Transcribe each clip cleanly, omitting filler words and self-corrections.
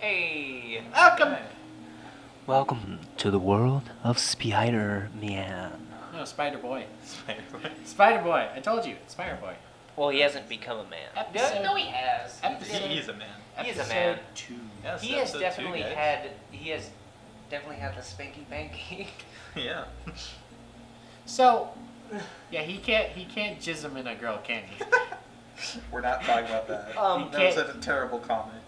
Hey! Welcome! Welcome to the world of Spider-Man. No, Spider-Boy. Spider-Man. Spider-Boy. I told you. Spider-Boy. Well, he hasn't become a man. No, he has. Episode- He is a man. He is a man. Episode 2. Yes, He has episode definitely 2, guys. had. He has definitely had the spanky banky. Yeah. So, yeah, he can't jizz him in a girl, can he? We're not talking about that. He that was a terrible comment.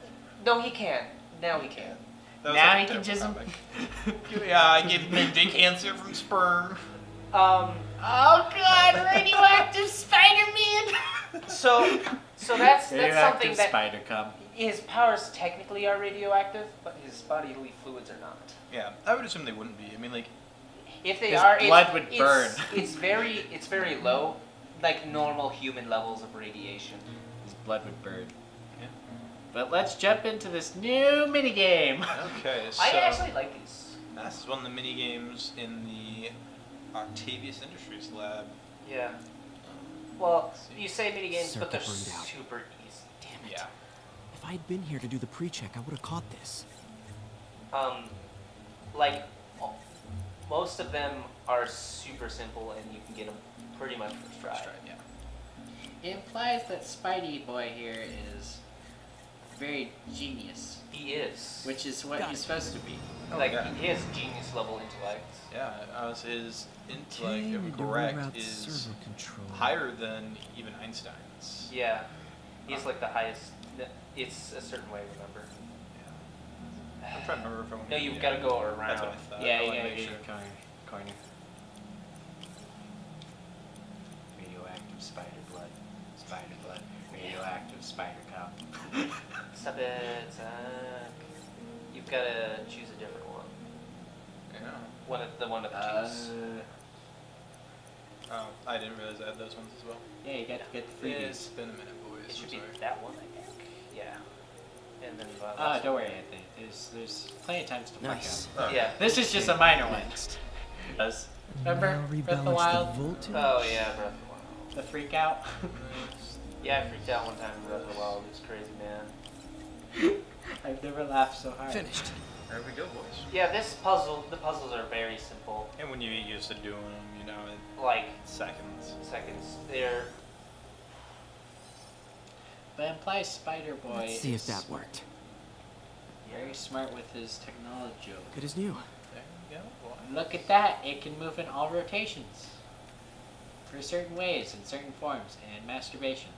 No, he can. Now he can. That was Now such a he can terrible jizz him? comment. Yeah, I gave him dick cancer from sperm. Oh god, radioactive Spider-Man! So that's something Radioactive that spider cum. his powers technically are radioactive, but his bodily fluids are not. Yeah, I would assume they wouldn't be. I mean, like, If they His are, blood would burn. It's very low, like normal human levels of radiation. His blood would burn. Yeah. But let's jump into this new minigame. okay, so I actually like these. this is one of the mini games in the Octavius Industries lab. Yeah. Well, Let's see. you say mini games, but they're Circuit burned out. super easy. Damn it. Yeah. If I had been here to do the pre-check, I would have caught this. Like most of them are super simple, and you can get them pretty much first try. Let's try it, yeah. It implies that Spidey boy here is very genius, He is. which is what Got he's it. supposed to be. like yeah. he has genius level intellect. Yeah, his intellect, Okay, if need to correct, reroute is server control. higher than even Einstein's. Yeah. He's like the highest. It's a certain way, remember? I'm trying to remember if I want No, you've got to go around. That's what I thought. Yeah, I you wanna gotta make get sure. your corner. Radioactive spider blood. Spider blood. Radioactive spider cum. Stop it, Zach. You've got to choose a different one. Yeah. The one of the twos. Oh, I didn't realize I had those ones as well. Yeah, you got to get the It's freebies. been a minute, boys. It should I'm be sorry. that one, I think. Yeah. And then. Don't worry, Anthony. There's plenty of times to fuck Nice. Oh. Yeah. This is just a minor one. Next. Does Now remember Breath of the rebalance Wild? the voltage. Oh yeah, Breath of the Wild. The freak out. Yeah, I freaked out one time in Breath of the Wild. It was crazy, man. I've never laughed so hard. Finished. There we go, boys. Yeah, the puzzles are very simple. And when you get used to doing them, you know, in Like seconds. seconds. They're But implies Spider Boy Let's see if is that worked. very smart with his technology. Good as new. There you go, boy. Look at that! It can move in all rotations, for certain ways, in certain forms, and masturbation.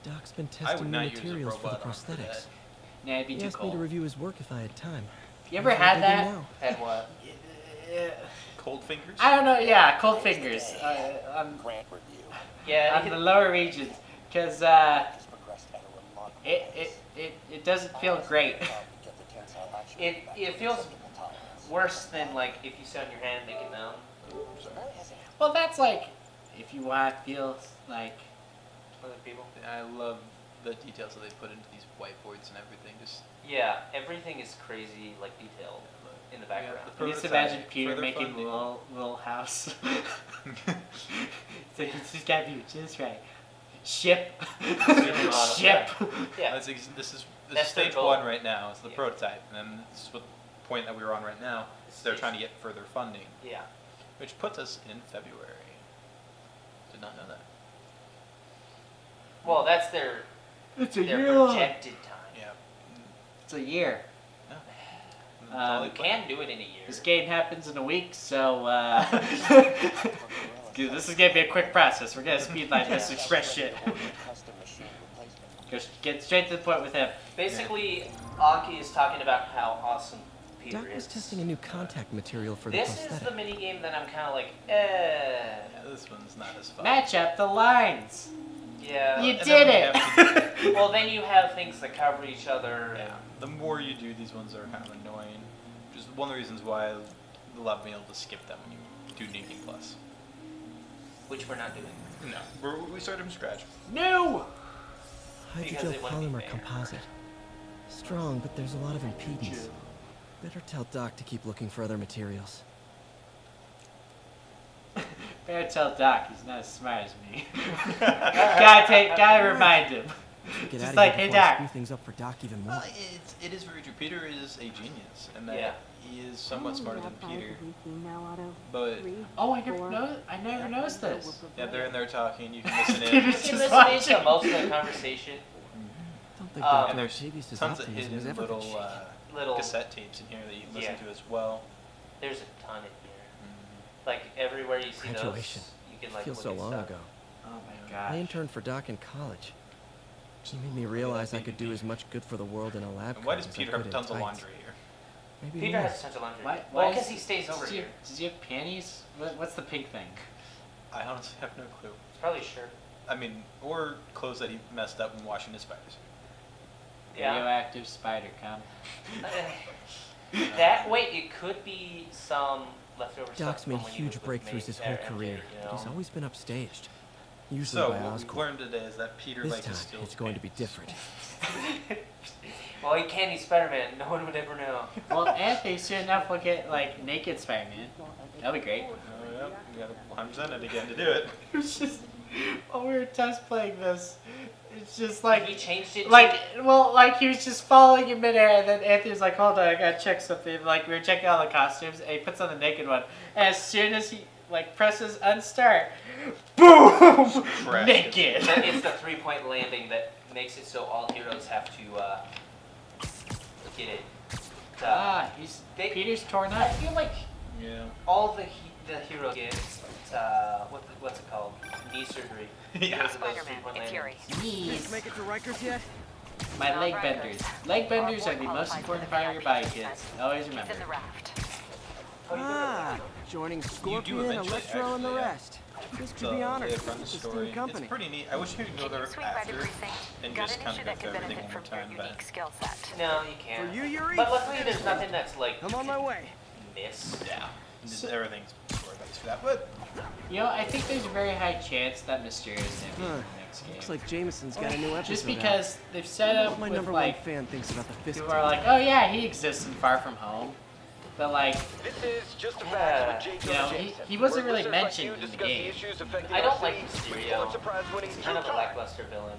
Doc's been I would testing new not use a materials for the robot arm for prosthetics. that. Nah, it'd be He too asked me to cold. review his work if I had time. You ever Might as well had dig in that? now. had what? Cold fingers? I don't know. Yeah, cold fingers. Grant review. Yeah. On the lower regions, because Has progressed at a remarkable pace. it doesn't feel great. Get the tensile action It back it to feels acceptable tolerance. worse than like if you sit on your hand and make it numb. Very hesitant. Well, that's like if you want to feel like Other people. I love the details that they put into these whiteboards and everything. Just Yeah, everything is crazy, like detailed in the background. the just prototype, imagine Peter further making funding. little house. So it's just gotta be just right. Ship. Ship. Yeah. This is That's their stage goal. one right now. It's the Yeah. prototype, and then this is what point that we were on right now. They're Stage. trying to get further funding, Yeah. which puts us in February. Did not know that. Well, that's their It's projected time. Yeah. It's a year. No. That's all they You put. can do it in a year. This game happens in a week, so this is gonna be a quick process. We're gonna speedline this express shit. Custom machine replacement. Go get straight to the point with him. Basically, Aki is talking about how awesome Peter Doc is. was testing a new contact material for the This is prosthetic. the mini game that I'm kind of like, Yeah, this one's not as fun. Match up the lines. Yeah. You And did then we have it. Well, then you have things that cover each other. Yeah. The more you do, these ones are kind of annoying. Which is one of the reasons why I love being able to skip them when you do Navy Plus. Which we're not doing. No, we started from scratch. No. Because Hydrogel it wouldn't be polymer fair. composite. Strong, but there's a lot of impedance. Better tell Doc to keep looking for other materials. Better tell Doc he's not as smart as me. Gotta remind him. Get Just out like, of hey, here before I Doc. screw things up for Doc even more. Well, it is very true. Peter is a genius, and that Yeah. he is somewhat smarter than Peter. But But Oh, I never noticed this. yeah, they're in there talking. You can listen in. Peter's You just can listen into watching. most of the conversation. I don't think And Dr. there's Octavius' tons of optimism has hidden ever been little shaken. Little, cassette tapes in here that you can listen Yeah. to as well. there's a ton in here. Like everywhere you see those, Graduation. you can like Feels look so at long stuff. ago. Oh my I gosh. interned for Doc in college. He made me realize I could do as much good for the world in a lab And why coat does as I Peter could have in tons of tights. laundry here? Maybe Peter more. has tons of laundry. Why Well, is- because he stays over does he, here. Does he have panties? What's the pink thing? I honestly have no clue. It's probably sure. I mean, or clothes that he messed up when washing his spiders. Yeah. Radioactive spider cum. That wait, it could be some leftover stuff. Doc's made from when he huge was with breakthroughs his May- whole MJ, career, you but he's know? always been upstaged. Usually So by what we've Oscorp. learned today is that Peter This likes time, to steal it's going to be pants. different. Well, he can't. He's Spider-Man. No one would ever know. Well, Anthony, soon enough we'll get like naked Spider-Man. That'll be great. Oh, yep. We got 100% it again to do it. It's just while we were test playing this, it's just Like like he changed it. like he was just following in midair, and then Anthony's like, "Hold on, I gotta check something." Like we were checking all the costumes, and he puts on the naked one. And as soon as he like presses unstart, boom, Crash. naked. It's the 3-point landing that makes it so all heroes have to get it. He's They- Peter's torn I up. feel like Yeah. all the heroes get what's it called? Knee surgery. Yeah. Because of those Spider-Man, 3-point it's landings. Yuri. Knees. Make it to Rikers yet? My Not leg Rikers. benders. Leg benders are the most Qualified important for the part of your VIP body, treatment. kids. Always He's remember. in the raft. Oh, you did it. Ah, joining Scorpion, eventually, Electro, and the actually, yeah. rest. This could So be they honored. have run the It's a story. steam company. It's pretty neat. I wish we could go Can there you swing by the after precinct? and Got just an kind issue of that go could through everything benefit one from more your time. But unique skill set. No, you can't. For you, Yuri? But luckily, there's nothing that's like I'm on my way. miss. yeah, just everything's story based for that. But You know, I think there's a very high chance that Mysterio is gonna be in Huh. the next game. Looks like Jameson's got a new episode Just out. because they've set up My with number like one fan thinks about the fist. people are like, oh yeah, he exists in Far From Home, but like, This is just a Yeah. fact with J. you know, Jonah he, Jameson, he wasn't where really listeners like mentioned you in the discuss game. issues affecting I our don't like city. Mysterio. Pulitzer Prize-winning He's kind of a two-time lackluster villain.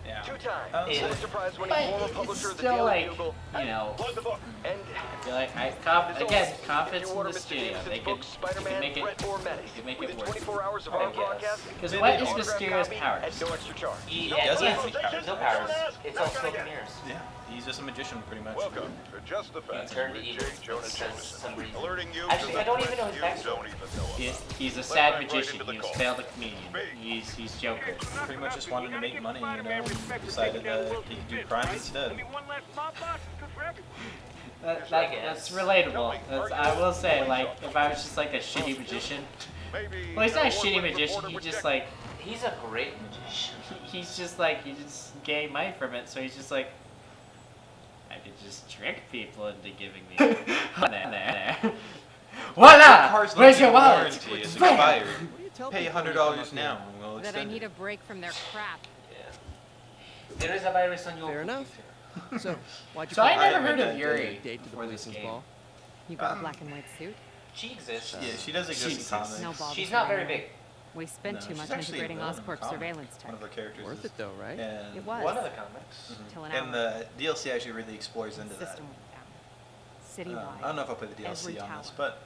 yeah, Two-time Yeah. Pulitzer Prize-winning But former it's publisher of the still Daily like, Bugle. you know, Plug the book. And I feel like as confidence always, if you in order the Mr. studio. Jameson's They book, could Spider-Man, make it, Threat or Menace, they could make within it work. 24 hours of I our guess. broadcast, Because get what an is autographed Mysterio's copy powers? at no extra charge. He doesn't has have no powers. It's all smoke and mirrors. yeah. He's just a magician, pretty much. Welcome to Just the He Facts turned with evil J. Jonah for Jameson. some reason. Alerting you Actually, to I don't the even know his threats you backstory. don't even know about. He's a Let's sad dive right magician. into the He was call. failed a comedian. He's Joker. Pretty much just wanted to make money, you know, and decided he could do crime instead. That's relatable. I will say, like, if I was just like a shitty magician. Maybe Well, he's not a an shitty award-winning magician. reporter He would just check. like He's a great magician. he's just like he just gained money from it. So he's just like, I could just trick people into giving me there. Voila! Car's Where's your limited wallet? warranty is Bam! expired. What do you tell Pay people when you come $100 up now, here? and we'll That I extend need it. a break from their crap. Yeah. There is a virus on your Fair enough. computer. So, why'd you So I come never back heard and of Yuri date to the before this policeman's game. ball? You got a black and white suit? She exists. Yeah, she does exist in Jesus. comics. No balls. She's not very big. We spent No, too she's much actually a integrating villain in the Oscorp comic. surveillance One tech. of her characters Worth is. it though, right? And, It was. One of the comics. Till an and hour. the DLC actually really explores into that. System went down. I don't know if I'll play the Every DLC on this, tower. but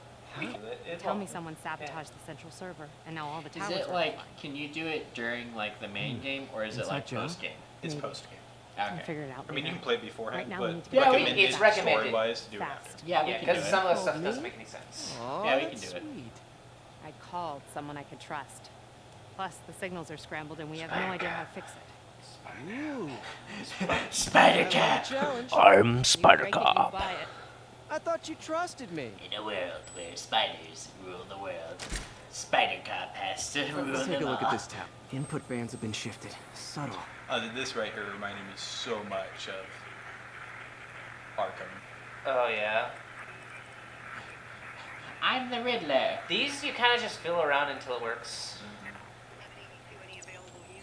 Tell me someone sabotaged the central server, and now all the Is towers it are like, offline. can you do it during like the main game, or is it Inside like joke? post game? it's Maybe. post game. I'll Okay. figure it out I mean, you later. can play it beforehand, Right now we but need to get recommended it's recommended. story-wise to do it after. Fast. Yeah, we Yeah, can do because it. some of the Told stuff me? doesn't make any sense. Aw, Yeah, we can that's do it. sweet. I called someone I could trust. Plus, the signals are scrambled, and we have no idea how to fix it. Ooh, Spider I love Cat. a challenge. I'm You Spider break it, you Cop. buy it. I thought you trusted me. In a world where spiders rule the world, Spider Cop has to rule Let's take a them look all. at this tab. Input bands have been shifted. Subtle. This right here reminded me so much of Arkham. Oh yeah. I'm the Riddler. These you kind of just fill around until it works.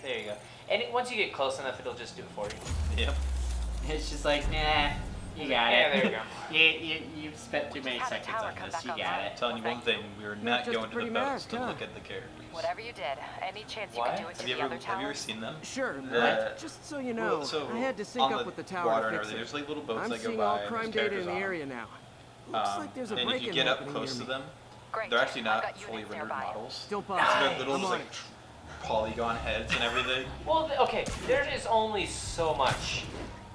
There you go. And once you get close enough, it'll just do it for you. Yep. It's just like, nah, You got Yeah, it. there you go. You've spent too many Had a seconds tower on come this. back You got online. it. I'm telling you one thing, we are not just a going to the pretty boats mask, to huh? look at the characters. Whatever you did, any chance you What? could do it to Have you the ever other have you ever towers? seen them? Sure, The- but just so you know, Well, so I had to sync on up the with the tower water to and fix everything, it. there's like little boats I'm that go seeing by. all and crime there's data in characters the on them. area now. Looks like there's a and if break-in you get up happening close near to me. them, Great. they're actually I've not got fully units rendered nearby. models. Don't So bother. they're little I'm just on like it. polygon heads and everything. Well, okay, there is only so much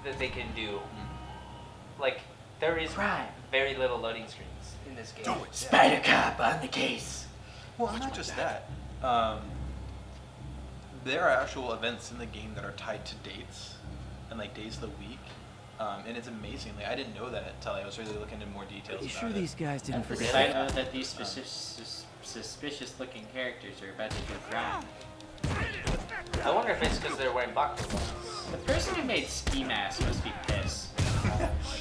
that they can do. Like, there is Right. very little loading screens in this game. Spider Cop on the case. Well, not just that. There are actual events in the game that are tied to dates and like days of the week. And it's amazing. Like, I didn't know that until I was really looking into more details Pretty about sure it. these guys didn't Because forget. I know that these suspicious looking characters are about to do crime. I wonder if it's because they're wearing boxer gloves. The person who made ski masks must be pissed.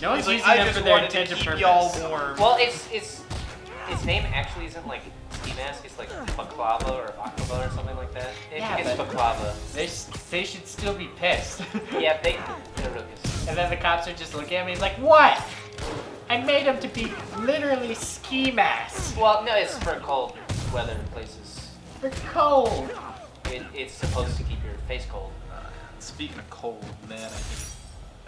No one's He's like, using I them just for their wanted to intended keep purpose. y'all warm. Well, it's its name actually isn't like ski mask. It's like baklava or baklava or something like that. I Yeah, think it's but- baklava. They should still be pissed. Yeah, they're real pissed. And then the cops are just looking at me. He's like, "What? I made them to be literally ski masks. Well, no, it's for cold weather places. They're cold." It's supposed to keep your face cold. Speaking of cold, man, I think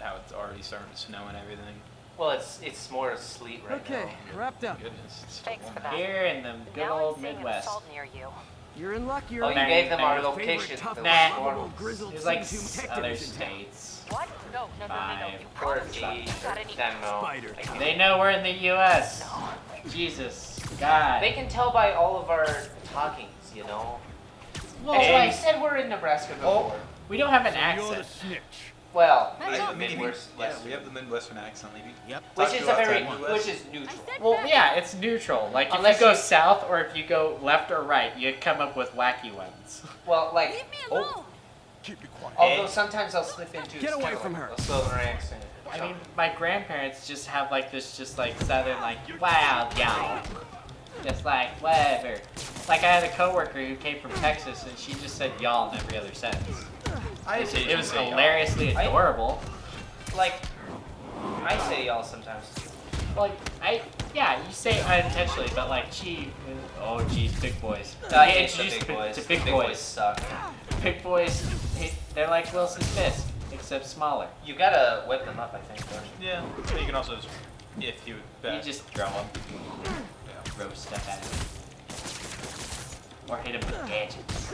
how it's already starting to snow and everything. Well, it's more sleet right Okay, now. wrapped up. Goodness, it's still Thanks warm for out. that. Here in the good Now old I'm seeing an Midwest. assault near you. You're in luck. You're Oh, you Bang, gave them our bang. location. Tough, the Nah. lovable, forms. grizzled There's like Tsum other detectives in town. states. What? No. You 5, got any? Then no. Spider. I can't. They know we're in the U.S. Jesus, God. They can tell by all of our talkings, you know. Well, Actually, I like, said we're in Nebraska before. we don't have an accent. Well, I know. Midwest, Yeah, we have the Midwestern accent. Maybe. Yep. which Talk is to a outside very, Midwest. which is neutral. Well, yeah, it's neutral. Like if Unless you go you- south or if you go left or right, you come up with wacky ones. Well, like, Leave me alone. although sometimes I'll slip into Get away kinda from like her. a southern accent. I mean, my grandparents just have like this, just like southern, like wow, y'all, just like whatever. Like I had a coworker who came from Texas, and she just said y'all in every other sentence. It was hilariously I- adorable. Like, I say y'all sometimes. Like yeah, you say it unintentionally, but like oh geez, big boys. I He hate the introduced big me boys. to big Big boys. suck. Big boys, they're like Wilson's fist, except smaller. You gotta whip them up, I think, don't you? Yeah. But you can also just, if you You just throw them, yeah. throw stuff at them, or hit them with gadgets.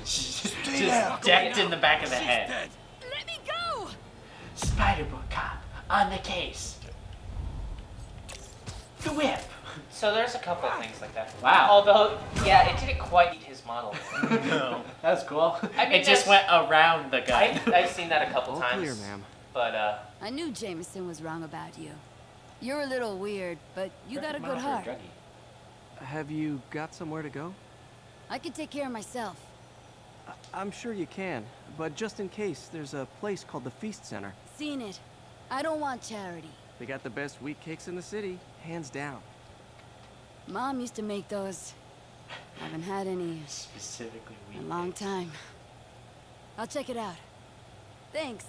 just decked in the back of the head. Let me go. Spider Cop on the case. Thwip. So there's a couple of things like that. Wow. Although, yeah, it didn't quite meet his model. No. That was cool. I mean, It just went around the gun. I've seen that a couple All times. clear, ma'am. But, I knew Jameson was wrong about you. You're a little weird, but you got a good heart. Have you got somewhere to go? I can take care of myself. I'm sure you can, but just in case, there's a place called the Feast Center. Seen it. I don't want charity. They got the best wheat cakes in the city, hands down. Mom used to make those. Haven't had any Specifically, in a long time. I'll check it out. Thanks,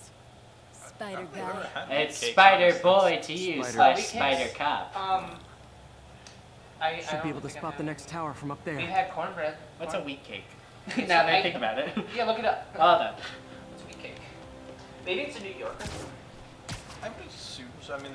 Spider I've never Guy. had It's cakes, Spider honestly. Boy to you Spider. slash We Spider can't- Cop. I Should don't be able to think I've spot the had next tower from up it. We've there. had cornbread. What's a wheat cake? It's now that I I- think about it. Yeah, look it up. Oh, no. It's wheat cake. Maybe it's a New Yorker. I would assume so. I mean,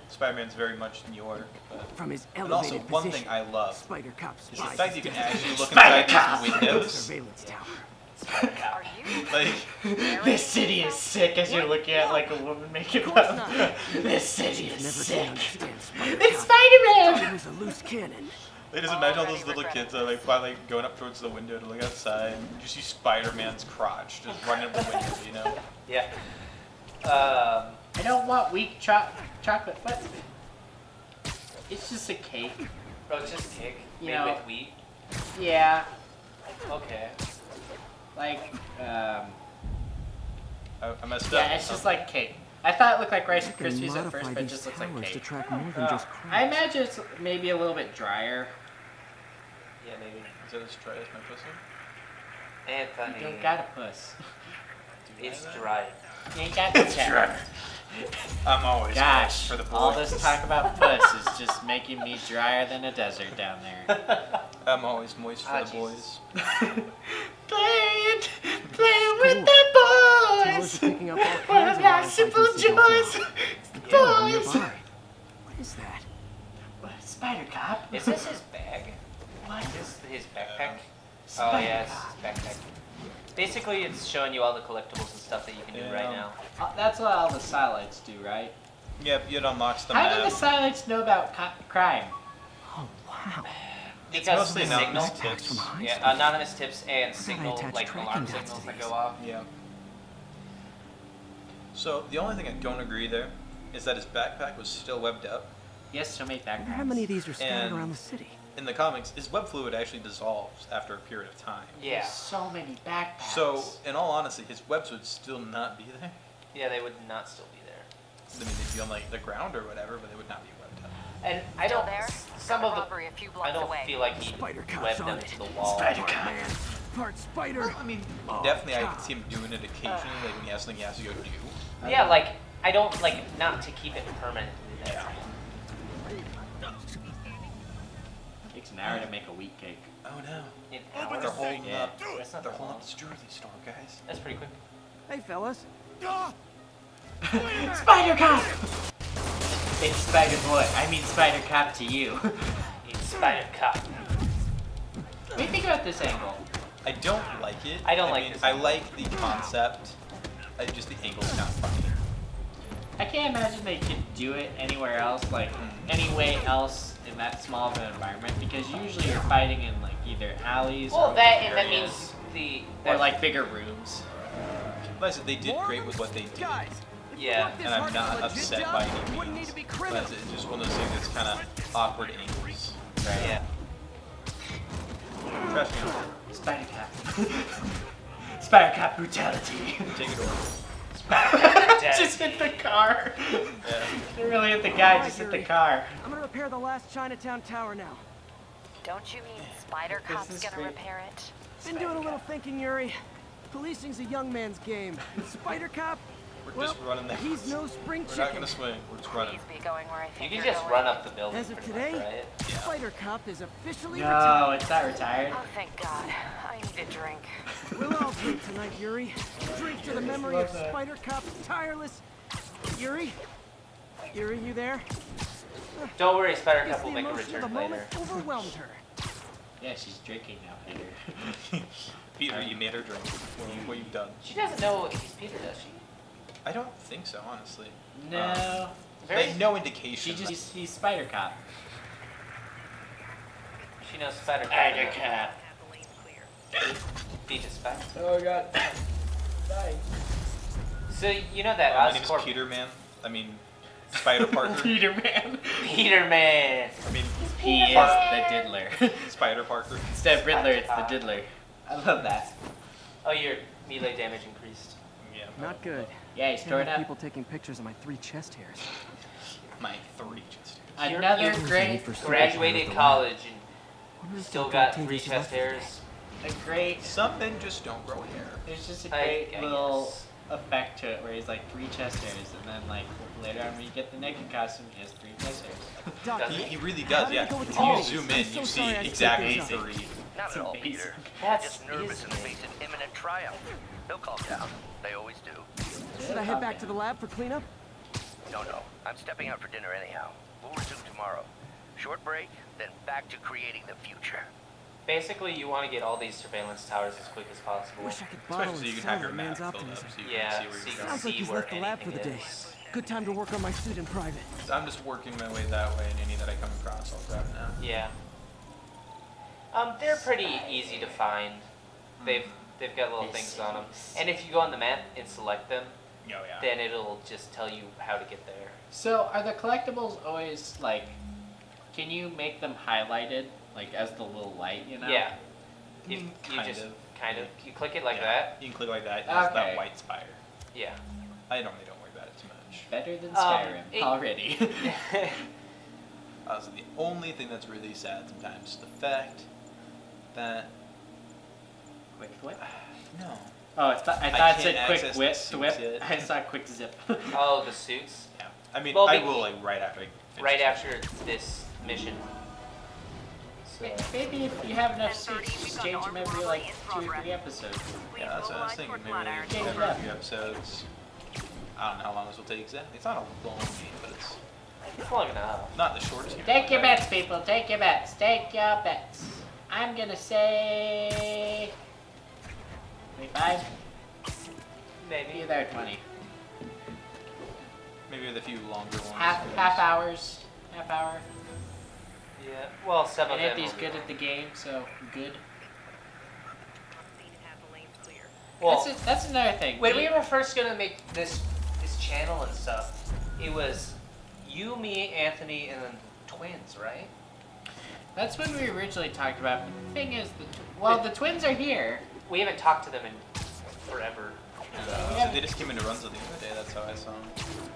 Spider-Man's very much New York. But... From his And also, elevated one position, thing I love Spider Cop is the spies fact that you can his actually look Spider inside Cop. these windows. surveillance tower. Are you? Like, This city is sick as you're looking at like a woman making Of course love. not. This city Never is did sick. understand Spider It's Cop. Spider-Man! He was a loose cannon. they just imagine all Already those little regret kids that are like finally going up towards the window to look outside. And you see Spider-Man's crotch just running up the window, you know? Yeah. I don't want weak chocolate. What? It's just a cake. Oh, it's just cake You made know- with wheat. Yeah, Okay. like, I messed up. yeah, it's just like cake. I thought it looked like Rice You can Krispies at modify first, but it these just looks like towers to cake. track more than just crimes. I imagine it's maybe a little bit drier. Yeah, maybe. Is that as dry as my pussy? Anthony. You don't got a puss. It's dry. You ain't got the cat. I'm always Gosh, for the boys. all this talk about puss is just making me drier than a desert down there. I'm always moist for Ah, the boys. Playing with the Towers boys. are picking up all One kinds of of our RFID simple signals joys. now. It's the Yeah, boys. nearby. What is that? What, Spider Cop? Is this his bag? What? Is this his backpack? Oh Spider yeah, it's Cop. his backpack. Basically, it's showing you all the collectibles and stuff that you can do right now. That's what all the satellites do, right? Yep, it unlocks the How do map. the satellites know about crime? Oh, wow. Because mostly the signal, anonymous tips. From high yeah, school. anonymous tips and I signal, attach like tracking alarm dots signals to that these. go off. Yeah. So the only thing I don't agree there is that his backpack was still webbed up. Yes, so many I wonder how backpacks. many of these are scattered And- around the city. In the comics, his web fluid actually dissolves after a period of time. Yeah, There's so many backpacks. So, in all honesty, his webs would still not be there. yeah, they would not still be there. I mean, they'd be on like the ground or whatever, but they would not be webbed up. And I don't. Some of the. Robbery a few blocks I don't away. feel like he Spider Cop's webbed on them it. to the wall. Spider Part Cop. man, part spider. I mean, Oh, definitely I God. could see him doing it occasionally, like when he has something he has to go do. Yeah, like I don't like not to keep it permanently there. Takes an hour to make a wheat cake. Oh no. An They're hour? holding Yeah. up. That's not They're that holding long. up this jewelry store, guys. That's pretty quick. Hey, fellas. Spider Cop! It's Spider Boy. I mean Spider Cop to you. He's Spider Cop. What do you think about this angle? I don't like it. I don't like mean, this I angle. like the concept. Just the angle's not funny. I can't imagine they could do it anywhere else, like any way else in that small of an environment, because usually you're fighting in like either alleys Well, or that and that areas, means the or like bigger rooms. But I said they did great with what they did. Guys, if you Yeah, worked this And I'm hard not for a legit upset job, by you any wouldn't need means. to be But criminals. it's just one of those things that's kind of awkward angles. Right. yeah. Trust me. Spider Cop. Spider Cop brutality. Take it over. Just hit the car. Yeah. Didn't really hit the guy, Alright, just hit the Yuri. car. I'm gonna repair the last Chinatown tower now. Don't you mean Spider This Cop's is gonna great. repair it? Been doing a little thinking, Yuri. Policing's a young man's game. Spider Cop, We're well, just running there. he's no spring We're not chicken. gonna swing. We're just running. Please be going where I You think can you're just going. run up the building As of pretty today, much, right? Yeah. Spider Cop is officially No, retired. it's not retired. Oh, thank God. I need a drink. We'll all drink tonight, Yuri. Drink to the memory of Spider Cop's tireless. Yuri? Yuri, you there? Don't worry, Spider Guess Cop will the make a emotion of return the moment later. overwhelmed her. Yeah, she's drinking now, Peter. Peter, you made her drink. What you've done. She doesn't know he's Peter, does she? I don't think so, honestly. No. Very. Like, no indication. She just, he's Spider Cop. She knows Spider Cop. Spider Cop. Beat the Spider. Oh god. Nice. So you know that My name is Oscorp Peter Man. I mean, Spider Parker. Peter Man. Peter Man. I mean, He is the diddler. Spider Parker. Instead of Riddler, it's the diddler. I love that. Oh, your melee damage increased. Yeah. Not good. Yeah, he's Can't throwing have up. people taking pictures of my 3 chest hairs. My 3 just. Another you great, Graduated college and Wonder if still that got dog 3 changes chest his life. hairs. a great. Some men just don't grow hair. There's just a I great little guess. effect to it where he's like 3 chest hairs, and then like later on when you get the naked costume, he has 3 chest hairs. Doc, Does He really How does, did yeah. it go with If Timmy? you zoom in, I'm so you see sorry I exactly screwed things 3. Not at all, amazing. Peter. That's Just nervous in the face of imminent triumph. They'll calm down. They always do. should I head back to the lab for cleanup? No, I'm stepping out for dinner anyhow. We'll resume tomorrow. Short break, then back to creating the future. Basically, you want to get all these surveillance towers as quick as possible. Wish I could bottle Especially so you and can have sell your that map man's filled up optimism. so you Yeah, can see where so you're you going. Sounds like see he's where left the lab for the anything day. is. Good time to work on my suit in private. I'm just working my way that way, and any that I come across, I'll grab now. Yeah. They're pretty easy to find. They've got little things on them, and if you go on the map and select them, Oh, yeah. then it'll just tell you how to get there. So are the collectibles always like? Can you make them highlighted like as the little light? You know? Yeah. If Mm, you kind just of. kind of you click it like Yeah. that. You can click like that, it's that Okay. white spire. Yeah. I normally don't worry about it too much. Better than Skyrim it- already. So the only thing that's really sad sometimes is the fact that Quick Thwip? No. Oh, I thought it said can't quick access whip, the suits Thwip. yet. I saw quick zip. Oh, the suits. Yeah. I mean, Well, I be- will like right after. I finish Right this. after this mission. So, Maybe if you have enough suits, just change them every like 2 or 3 episodes. Yeah, that's what I was thinking. Maybe Change it every up. few episodes. I don't know how long this will take exactly. It's not a long game, but it's it's long enough. not the shortest game. Take your bets, people. Take your bets. Take your bets. I'm gonna say 25. Maybe. Be there 20. Maybe with a few longer ones. Half hours. Half hour. Yeah. Well, some of And them. Anthony's will be- good at the game, so good. Well, That's another thing. when we were first gonna make this channel and stuff, it was you, me, Anthony, and then twins, right? That's when we originally talked about. But the thing is, the twins are here. We haven't talked to them in forever. So they just came into Runsell the other day. That's how I saw them.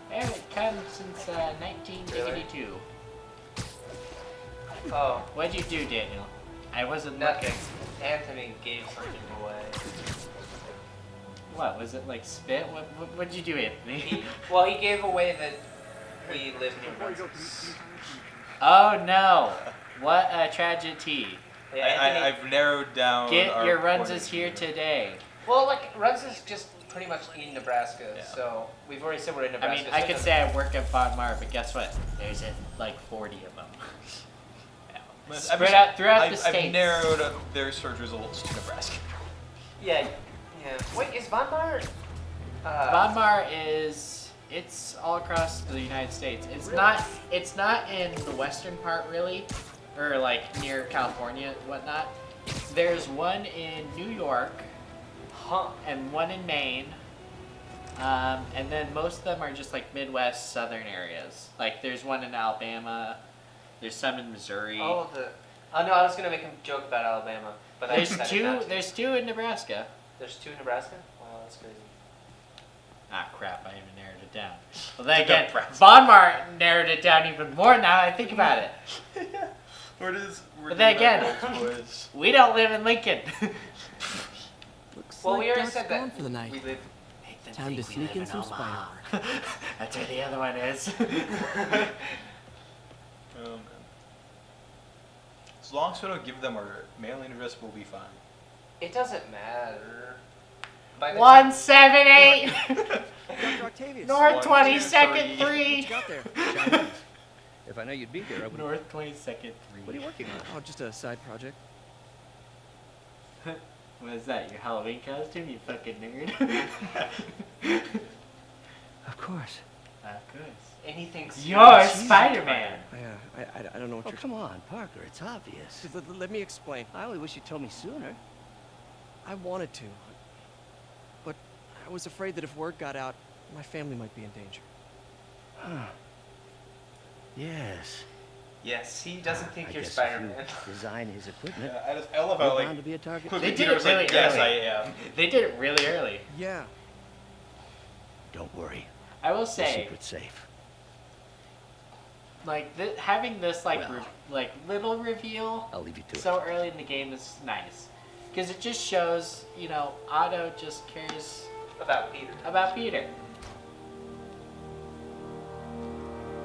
They haven't come since 1982. Oh, What'd you do, Daniel? I wasn't nothing. looking. Anthony gave something away. What was it like? Spit? What'd you do, Anthony? Well, he gave away that we live near Runsell. Oh no! What a tragedy! Yeah, Anthony, I've narrowed down. Get our your point runs of is here view. today. well, like Runs is just pretty much in Nebraska, Yeah. so we've already said we're in I Nebraska. mean, so I it could doesn't- say I work at Bon Mar, but guess what? There's like 40 of them. I've Spread out throughout the I've states. narrowed their search results to Nebraska. Yeah, yeah. Wait, is Von Mar? Bon Mar it's all across the United States. It's not in the western part really, or like near California and whatnot. There's one in New York, and one in Maine, and then most of them are just like Midwest, southern areas. Like there's one in Alabama, there's some in Missouri. Oh, no, I was gonna make a joke about Alabama, but I There's decided two. not to. There's two in Nebraska. There's 2 in Nebraska. Wow, that's crazy. Ah, crap! I even narrowed it down. Well, then again, Nebraska. Bon Mar narrowed it down even more now that I think about it. Where does? But then again, boys? we don't live in Lincoln. Looks Well, like we already Dark's said gone that for the night. we live. Time to sneak in some spider work. That's where the other one is. Oh man. As long as we don't give them our mailing address, we'll be fine. It doesn't matter. By the 178 Dr. Octavius. North 1, 2, 22nd 3. 3. What you got there? Chinese. If I know you'd be here, I would. North 22nd 3. What are you working on? Oh, just a side project. What is that? Your Halloween costume? You fucking nerd. Of course. Of course. anything. You're Spider-Man. I don't know what Oh, you're... come on, Parker. It's obvious. Let me explain. I only wish you'd told me sooner. I wanted to, but I was afraid that if word got out, my family might be in danger. Yes. Yes, he doesn't think I you're guess Spider-Man. If you design his equipment, I love you're how bound like to be a target. They did Peter it was like, really yes, early. I am. They did it really early. Yeah. Don't worry. I will The say, secret's safe. like having this like Well. like little reveal I'll leave you to so early in the game is nice, because it just shows Otto just cares About Peter. about Peter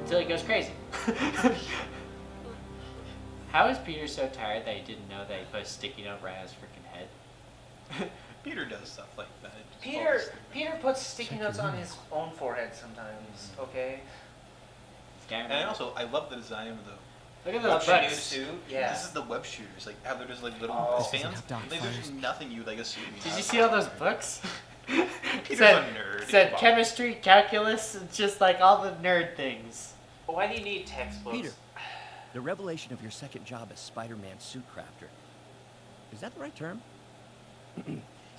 until he goes crazy. How is Peter so tired that he didn't know that he put a sticky note right on his freaking head? Peter does stuff like that. It just Peter falls. Peter puts sticky notes on his own forehead sometimes. Okay. And I also I love the design of the. Look at Of those the new books. suit. Yeah. This is the web shooters, like how they're just like little Oh. fans. Doesn't have Like, there's just fires. nothing you like assume. Did you see all those books? Peter's said, a nerd. Said Come on. chemistry, calculus, it's just like all the nerd things. Why do you need textbooks? Peter, the revelation of your second job as Spider-Man suit crafter, is that the right term?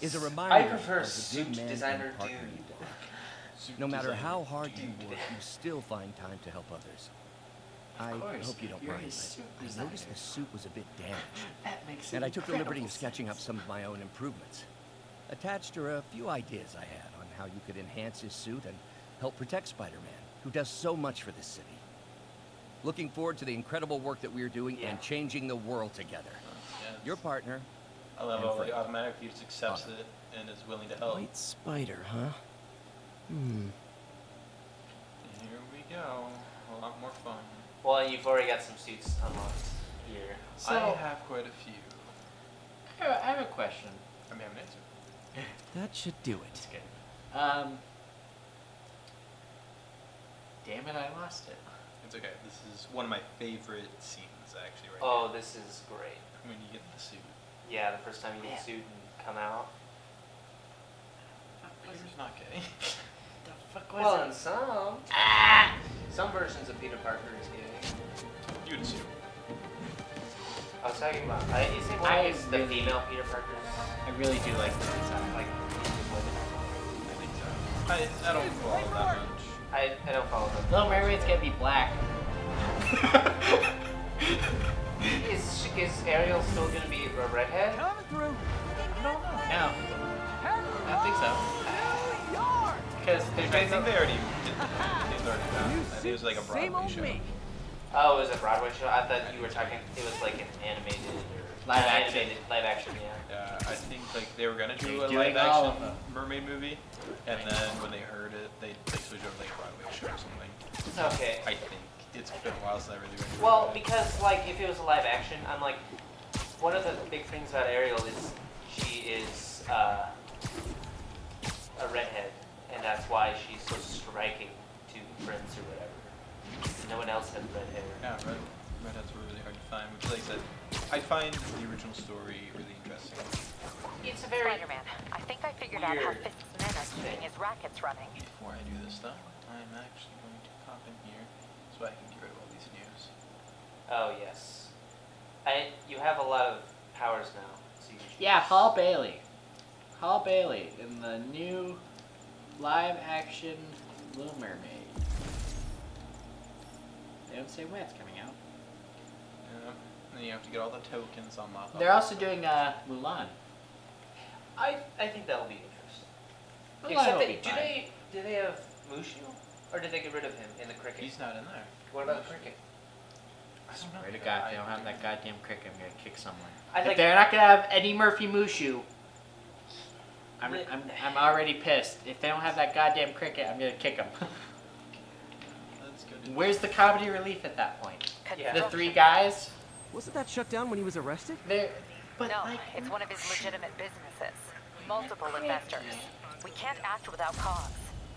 Is a reminder I prefer of the suit big man designer and partner dude. you are. Suit No matter designer how hard you dude. work, you still find time to help others. I course, hope you don't you're mind, a but suit I designer. noticed the suit was a bit damaged. That makes it And I took the liberty of incredible sketching up sense. some of my own improvements. Attached are a few ideas I had on how you could enhance his suit and help protect Spider-Man, who does so much for this city. Looking forward to the incredible work that we are doing and changing the world together. Yes. Your partner, I love And how like Frank. automatically just accepts it and is willing to help. White spider, huh? Hmm. Here we go. A lot more fun. Well, you've already got some suits unlocked here. So, I have quite a few. I have a question. I may have an answer. That should do it. It's good. Damn it, I lost it. It's okay. This is one of my favorite scenes actually right Oh, now. this is great. When you get the suit. Yeah, the first time you get the suit and come out. Peter's not gay. The fuck was Well, it? in some versions of Peter Parker is gay. You'd assume. I was talking about. Is it I is the really- female Peter Parker? I really do like the design. Like, I think so. I don't follow that much. I don't follow them. Little Mermaid's gonna be black. Is Ariel still gonna be a redhead? Coming through. No, I don't think so. New York. Because there's I think they already did the name's already done. I think it was like a Same Broadway old show. me. Oh, it was a Broadway show. I thought you were talking. It was like an animated or Live not action. Animated, live action, yeah. Yeah, I think like they were gonna do They're a doing live all action of them. mermaid movie, and then when they heard it, they switched over to like a Broadway show or something. Okay. I think it's been a while since I really went. Well, because like if it was a live action, I'm like, one of the big things about Ariel is she is a redhead, and that's why she's so striking to friends or whatever. No one else has red hair. Yeah, redheads were really hard to find. Which, like I said, I find the original story really interesting. It's a very Spider-Man, I think I figured out how weird Fisk's men are keeping his rackets running. Before I do this though, I'm actually going to pop in here so I can get rid of all these news. Oh yes, you have a lot of powers now. So you can Yeah, choose. Paul Bailey. Paul Bailey in the new live action Little Mermaid. They don't say when it's coming out. Yeah. And then you have to get all the tokens unlocked. They're also doing Mulan. I think that'll be interesting. Mulan Except will that, be fine. do they have Mushu, or did they get rid of him in the cricket? He's not in there. What about the cricket? I don't know. Swear to God, if they don't have that goddamn cricket, I'm gonna kick someone. I If think they're not gonna have Eddie Murphy Mushu, I'm Li- already pissed. If they don't have that goddamn cricket, I'm gonna kick them. That's good. Where's the comedy relief at that point? Yeah. The three guys? Wasn't that shut down when he was arrested? They're, but No, like, it's one of his legitimate businesses. Multiple investors. We can't act without cause.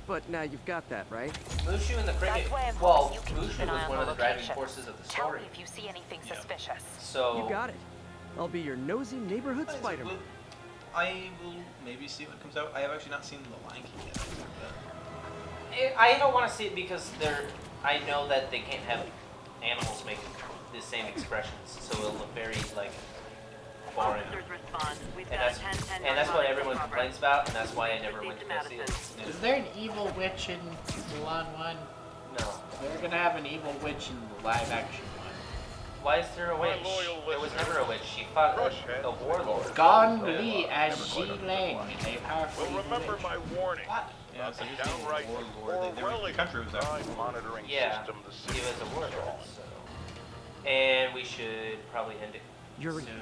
But now you've got that, right? Mushu and the cricket. That's why I'm Well, hoping you can keep Mushu an eye was on one the of the driving location. forces of the Tell story. me if you see anything Yeah. suspicious. So You got it. I'll be your nosy neighborhood Spider-Man. I will maybe see what comes out. I have actually not seen The Lion King yet. I don't want to see it because I know that they can't have animals make the same expressions, so it'll look very like foreign. And that's what everyone complains about, and that's why I never went to go see it. is there an evil witch in Mulan 1? No. They're gonna have an evil witch in the live action one. Why is there a witch? loyal There was listeners, never a witch. She fought Brushhead a warlord. Gong Yeah. Li as Never Xi quite understood Lang, why. a powerful Well, evil remember witch. my warning. Yeah, it's A like you're downright saying warlord. The country was crime there. monitoring Yeah, system the he city was a warlord. installed. So. And we should probably end it Yuri, soon.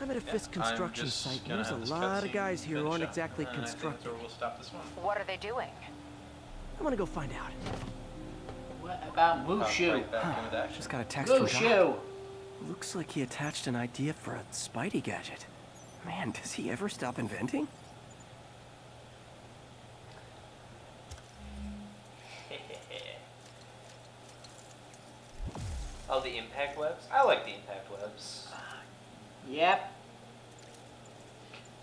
I'm at a Fisk I'm construction just site. gonna There's a have this lot of cutscene guys here who finish aren't up, exactly and I think that's constructive. where we'll stop this one. What are they doing? I'm gonna go find out. What about Mushu? Right back into action. Just got a text from Doc. Mushu! Looks like he attached an idea for a Spidey gadget. Man, does he ever stop inventing? Oh, the impact webs? I like the impact webs. Yep.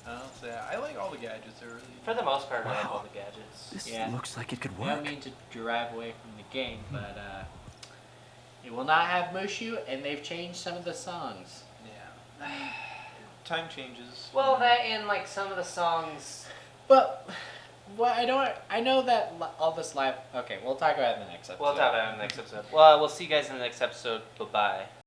I'll say I like all the gadgets. They're really. For the most part, I like Wow. all the gadgets. This Yeah. looks like it could I don't work. mean to drive away from the game, but it will not have Mushu, and they've changed some of the songs. Yeah. Time changes. Well, that and like some of the songs. But what I know that all this live. Okay, we'll talk about it in the next episode. We'll talk about it in the next episode. Well, we'll see you guys in the next episode. Bye bye.